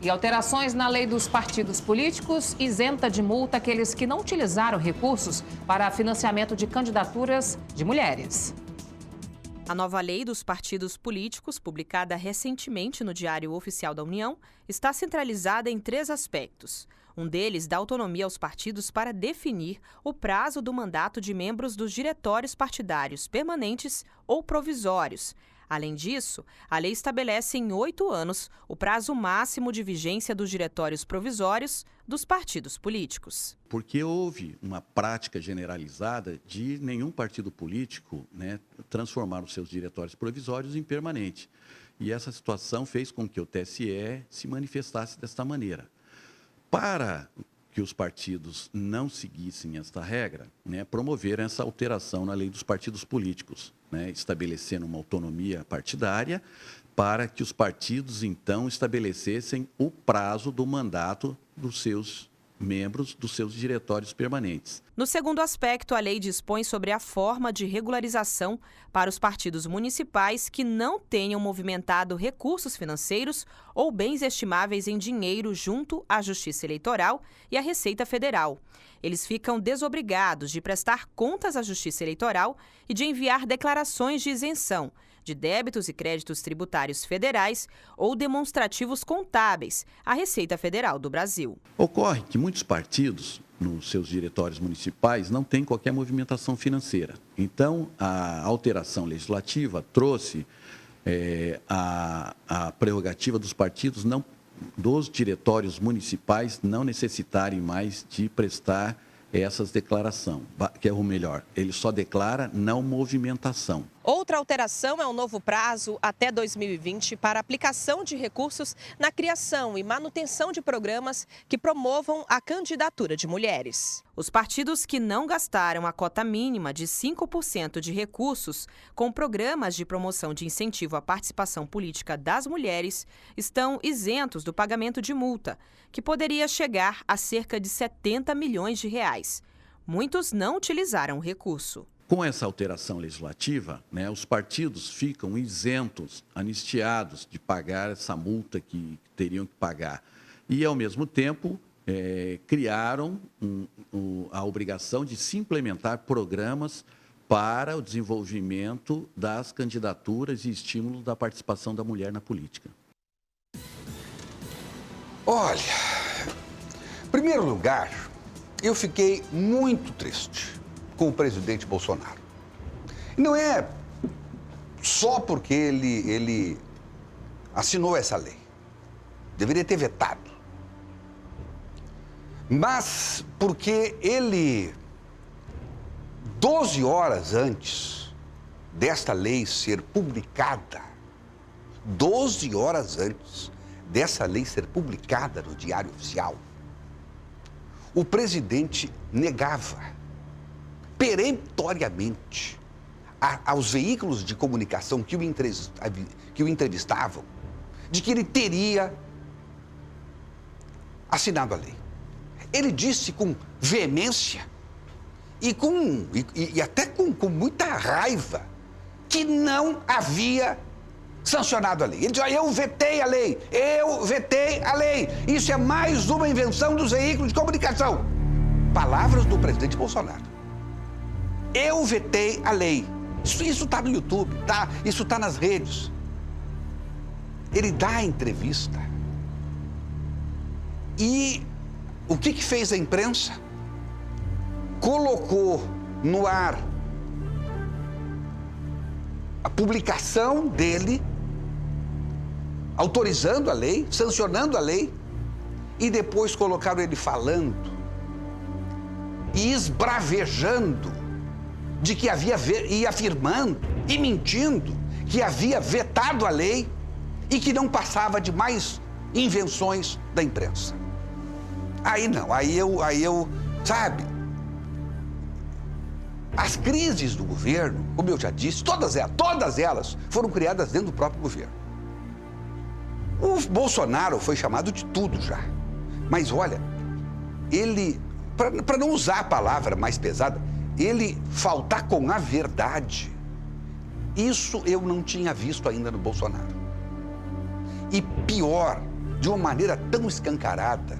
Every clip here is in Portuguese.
E alterações na lei dos partidos políticos isenta de multa aqueles que não utilizaram recursos para financiamento de candidaturas de mulheres. A nova lei dos partidos políticos, publicada recentemente no Diário Oficial da União, está centralizada em 3 aspectos. Um deles dá autonomia aos partidos para definir o prazo do mandato de membros dos diretórios partidários permanentes ou provisórios. Além disso, a lei estabelece em 8 anos o prazo máximo de vigência dos diretórios provisórios dos partidos políticos. Porque houve uma prática generalizada de nenhum partido político, transformar os seus diretórios provisórios em permanente. E essa situação fez com que o TSE se manifestasse desta maneira. Para que os partidos não seguissem esta regra, promoveram essa alteração na lei dos partidos políticos, estabelecendo uma autonomia partidária para que os partidos, então, estabelecessem o prazo do mandato dos seus membros dos seus diretórios permanentes. No segundo aspecto, a lei dispõe sobre a forma de regularização para os partidos municipais que não tenham movimentado recursos financeiros ou bens estimáveis em dinheiro junto à Justiça Eleitoral e à Receita Federal. Eles ficam desobrigados de prestar contas à Justiça Eleitoral e de enviar declarações de isenção de débitos e créditos tributários federais ou demonstrativos contábeis à Receita Federal do Brasil. Ocorre que muitos partidos, nos seus diretórios municipais, não têm qualquer movimentação financeira. Então, a alteração legislativa trouxe a prerrogativa dos partidos, dos diretórios municipais, não necessitarem mais de prestar essas declarações, que é o melhor, ele só declara não movimentação. Outra alteração é o novo prazo até 2020 para aplicação de recursos na criação e manutenção de programas que promovam a candidatura de mulheres. Os partidos que não gastaram a cota mínima de 5% de recursos com programas de promoção de incentivo à participação política das mulheres estão isentos do pagamento de multa, que poderia chegar a cerca de 70 milhões de reais. Muitos não utilizaram o recurso. Com essa alteração legislativa, os partidos ficam isentos, anistiados de pagar essa multa que teriam que pagar. E, ao mesmo tempo, criaram a obrigação de se implementar programas para o desenvolvimento das candidaturas e estímulo da participação da mulher na política. Olha, em primeiro lugar, eu fiquei muito triste com o presidente Bolsonaro. Não é só porque ele assinou essa lei. Deveria ter vetado. Mas porque ele, 12 horas antes desta lei ser publicada, 12 horas antes dessa lei ser publicada no Diário Oficial, o presidente negava peremptoriamente aos veículos de comunicação que o entrevistavam de que ele teria assinado a lei. Ele disse com veemência e até com muita raiva que não havia sancionado a lei. Ele disse: eu vetei a lei, eu vetei a lei. Isso é mais uma invenção dos veículos de comunicação. Palavras do presidente Bolsonaro. Eu vetei a lei. Isso está no YouTube, isso está nas redes. Ele dá a entrevista. E o que fez a imprensa? Colocou no ar a publicação dele, autorizando a lei, sancionando a lei, e depois colocaram ele falando e esbravejando de que e afirmando e mentindo que havia vetado a lei e que não passava de mais invenções da imprensa. Aí não, aí eu, sabe, as crises do governo, como eu já disse, todas elas foram criadas dentro do próprio governo. O Bolsonaro foi chamado de tudo já, mas olha, ele, para não usar a palavra mais pesada, ele faltar com a verdade, isso eu não tinha visto ainda no Bolsonaro. E pior, de uma maneira tão escancarada.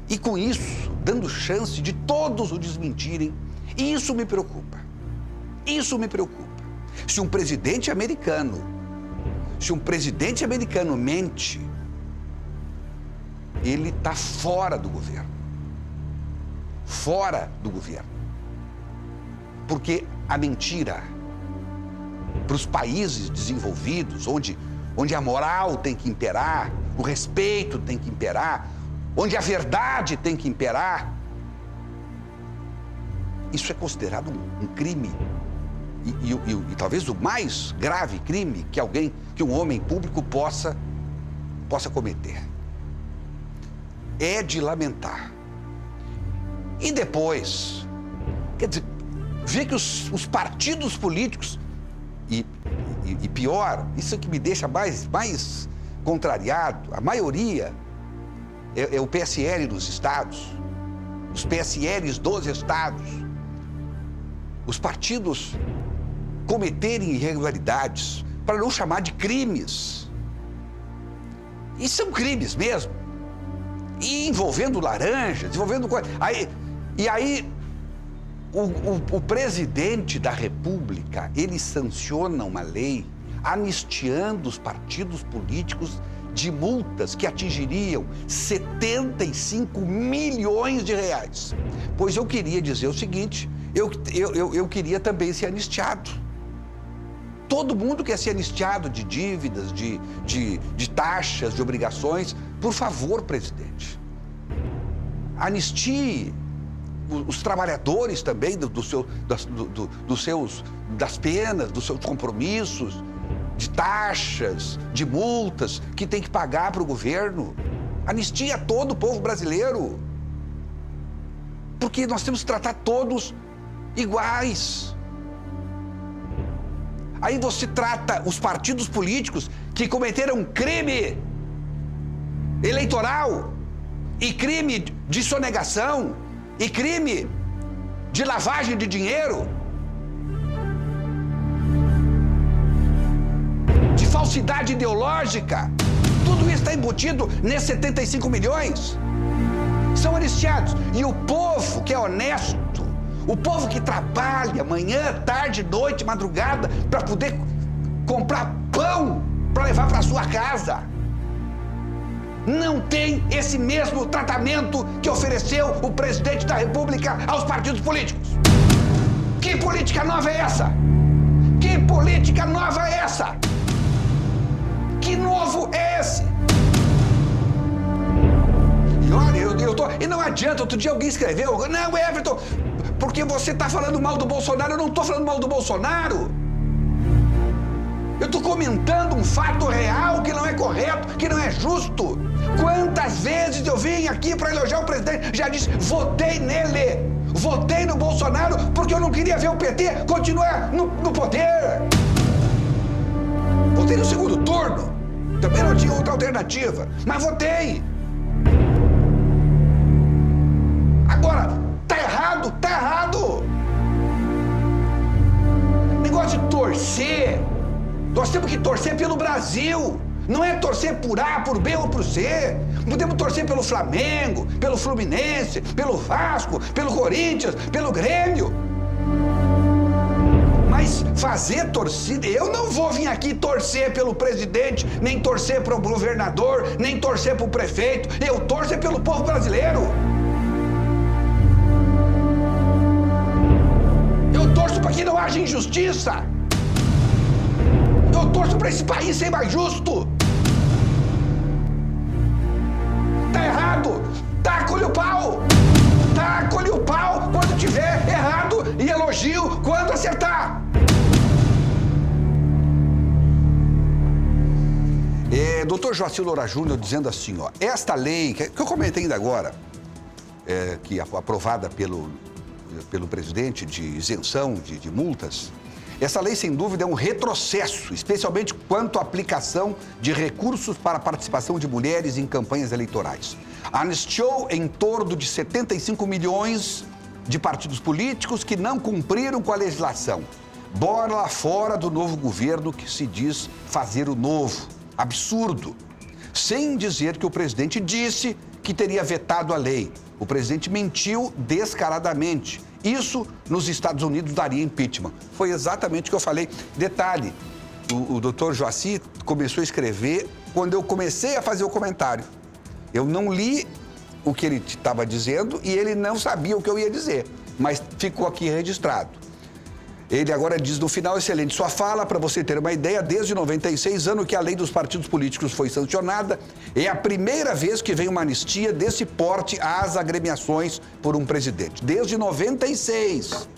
E com isso, dando chance de todos o desmentirem. E isso me preocupa. Isso me preocupa. Se um presidente americano mente, ele está fora do governo. Fora do governo. Porque a mentira, para os países desenvolvidos, onde a moral tem que imperar, o respeito tem que imperar, onde a verdade tem que imperar, isso é considerado um crime. E talvez o mais grave crime que um homem público possa cometer. É de lamentar. E depois, quer dizer, ver que os partidos políticos, e pior, isso que me deixa mais contrariado, a maioria é o PSL dos estados, os PSLs dos estados, os partidos cometerem irregularidades, para não chamar de crimes. E são crimes mesmo. E envolvendo laranjas, envolvendo coisa. Aí o presidente da República, ele sanciona uma lei anistiando os partidos políticos de multas que atingiriam 75 milhões de reais. Pois eu queria dizer o seguinte, eu queria também ser anistiado. Todo mundo quer ser anistiado de dívidas, de taxas, de obrigações. Por favor, presidente, anistie os trabalhadores também das penas, dos seus compromissos, de taxas, de multas que tem que pagar para o governo. Anistia todo o povo brasileiro. Porque nós temos que tratar todos iguais. Aí você trata os partidos políticos que cometeram crime eleitoral e crime de sonegação e crime de lavagem de dinheiro, de falsidade ideológica. Tudo isso está embutido nesses 75 milhões. São anistiados. E o povo que é honesto, o povo que trabalha manhã, tarde, noite, madrugada, para poder comprar pão para levar para sua casa, não tem esse mesmo tratamento que ofereceu o presidente da República aos partidos políticos. Que política nova é essa? Que política nova é essa? Que novo é esse? E olha, e não adianta, outro dia alguém escreveu, não, Everton, porque você está falando mal do Bolsonaro. Eu não estou falando mal do Bolsonaro. Eu estou comentando um fato real que não é correto, que não é justo. Quantas vezes eu vim aqui para elogiar o presidente, já disse, votei nele, votei no Bolsonaro porque eu não queria ver o PT continuar no poder. Votei no segundo turno, também não tinha outra alternativa, mas votei. Agora, tá errado, tá errado. Negócio de torcer. Nós temos que torcer pelo Brasil. Não é torcer por A, por B ou por C. Podemos torcer pelo Flamengo, pelo Fluminense, pelo Vasco, pelo Corinthians, pelo Grêmio. Mas fazer torcida... Eu não vou vir aqui torcer pelo presidente, nem torcer para o governador, nem torcer para o prefeito. Eu torço pelo povo brasileiro. Eu torço para que não haja injustiça. Eu torço para esse país ser mais justo. Tá errado? Taca-lhe o pau. Taca-lhe o pau quando tiver errado e elogio quando acertar. Dr. Joacir Loura Júnior dizendo assim, ó, esta lei, que eu comentei ainda agora, que aprovada pelo presidente de isenção de multas, essa lei, sem dúvida, é um retrocesso, especialmente quanto à aplicação de recursos para a participação de mulheres em campanhas eleitorais. Anistiou em torno de 75 milhões de partidos políticos que não cumpriram com a legislação. Bola fora do novo governo que se diz fazer o novo. Absurdo. sem dizer que o presidente disse que teria vetado a lei. O presidente mentiu descaradamente. Isso, nos Estados Unidos, daria impeachment. Foi exatamente o que eu falei. Detalhe, o doutor Joaci começou a escrever quando eu comecei a fazer o comentário. Eu não li o que ele estava dizendo e ele não sabia o que eu ia dizer, mas ficou aqui registrado. Ele agora diz no final, excelente sua fala, para você ter uma ideia, desde 96, ano que a lei dos partidos políticos foi sancionada, é a primeira vez que vem uma anistia desse porte às agremiações por um presidente. Desde 96.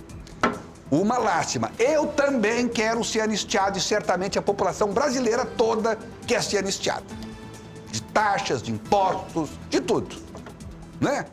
Uma lástima. Eu também quero ser anistiado e certamente a população brasileira toda quer ser anistiada. De taxas, de impostos, de tudo, né?